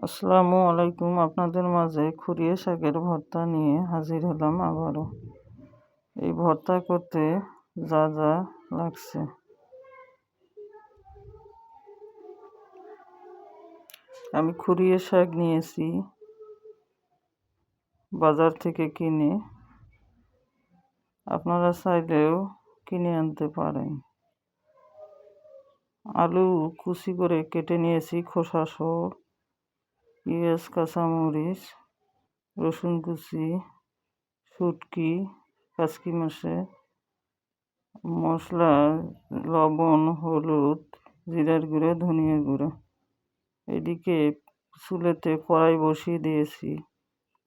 আসসালামু আলাইকুম। আপনাদের মাঝে খুরিয়ে শাকের ভর্তা নিয়ে হাজির হলাম আবারও। এই ভর্তা করতে যা যা লাগছে, আমি খুরিয়ে শাক নিয়েছি বাজার থেকে কিনে, আপনারা চাইলেও কিনে আনতে পারেন। আলু কুচি করে কেটে নিয়েছি খোসা সহ, পেঁয়াজ, কাঁচামরিচ, রসুন কুচি, শুটকি, কাচকি মাছে, মশলা, লবণ, হলুদ, জিরার গুঁড়ো, ধনিয়ার গুঁড়ো। এদিকে চুলাতে কড়াই বসিয়ে দিয়েছি।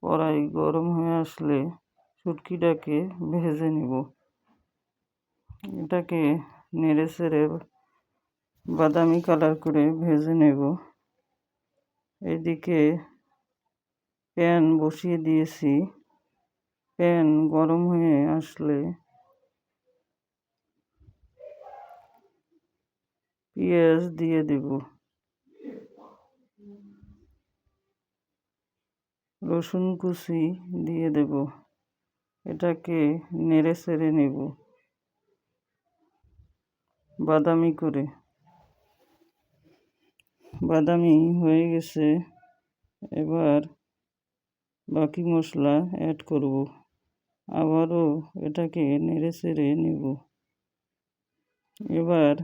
কড়াই গরম হয়ে আসলে শুটকিটাকে ভেজে নেব। এটাকে নেড়ে চেড়ে বাদামি কালার করে ভেজে নেব। এদিকে প্যান বসিয়ে দিয়েছি। প্যান গরম হয়ে আসলে পেঁয়াজ দিয়ে দেব, রসুন কুচি দিয়ে দেব। এটাকে নেড়ে চেড়ে নেব বাদামি করে। বাদামি হয়ে গেছে, এবার বাকি মশলা অ্যাড করব। আবারও এটাকে নেড়ে চেড়ে নেব। এবার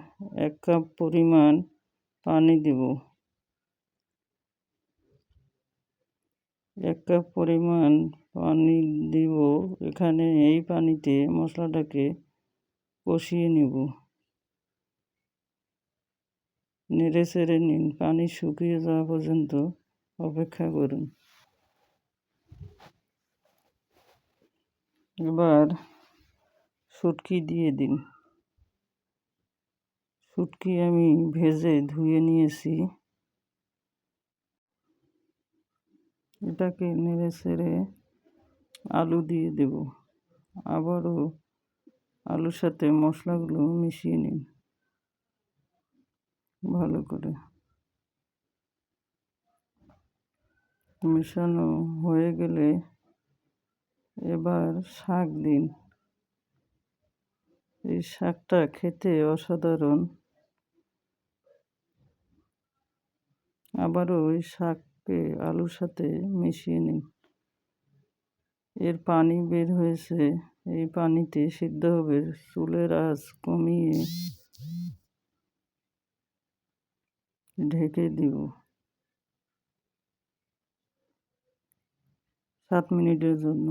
1 কাপ পরিমাণ পানি দেব। 1 কাপ পরিমাণ পানি দিব। এখানে এই পানিতে মশলাটাকে কষিয়ে নেব। নেড়ে চেড়ে নিন, পানি শুকিয়ে যাওয়া পর্যন্ত অপেক্ষা করুন। এবার শুটকি দিয়ে দিন। শুটকি আমি ভেজে ধুয়ে নিয়েছি। এটাকে নেড়ে চেড়ে আলু দিয়ে দেব। আবারও আলুর সাথে মশলাগুলো মিশিয়ে নিন ভালো করে। মেশানো হয়ে গেলে এবার শাক দিন। এই শাকটা খেতে অসাধারণ। আবারও ওই শাককে আলুর সাথে মিশিয়ে নিন। এর পানি বের হয়েছে, এই পানিতে সিদ্ধ হবে। চুলের আঁচ কমিয়ে ঢেকে দিব 7 মিনিটের জন্য।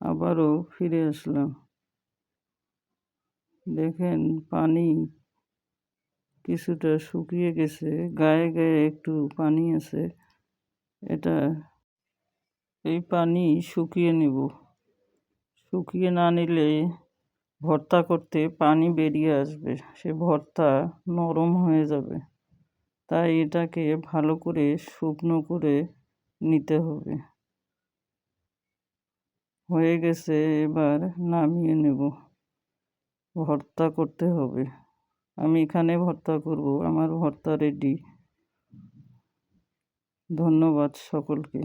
আবারও ফিরে আসলাম। দেখেন পানি কিছুটা শুকিয়ে গেছে, গায়ে গায়ে একটু পানি আছে। এই পানি শুকিয়ে নেব। শুকিয়ে না নিলে ভর্তা করতে পানি বেরিয়ে আসবে, সে ভর্তা নরম হয়ে যাবে। তাই এটাকে ভালো করে শুকনো করে নিতে হবে। হয়ে গেছে, এবার নামিয়ে নেব। ভর্তা করতে হবে, আমি এখানে ভর্তা করব। আমার ভর্তা রেডি। ধন্যবাদ সকলকে।